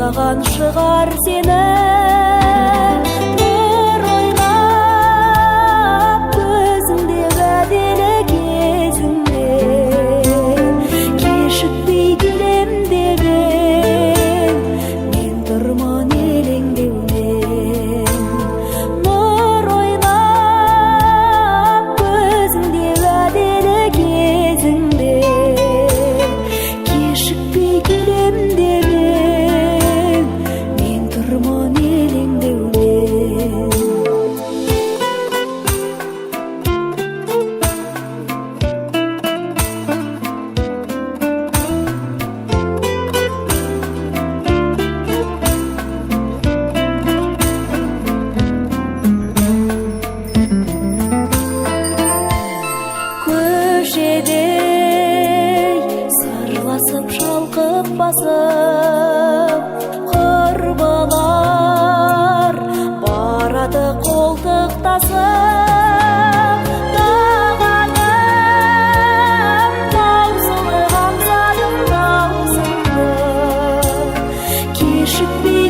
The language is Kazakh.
ойлаған шығар сені бір ойлап көзіңде уәделі кезіңде кешікпей келем деп ең мен тұрмын елеңдеумен нұр ойлап көзіңде уәделі кезіңде кешікпей келем деп ең мен тұрмын елеңдеумен көшеде сырласып шалқып басып құрбылар барады қолтықтасып тағаным таусылы ғамзадым даусыңды кешікпей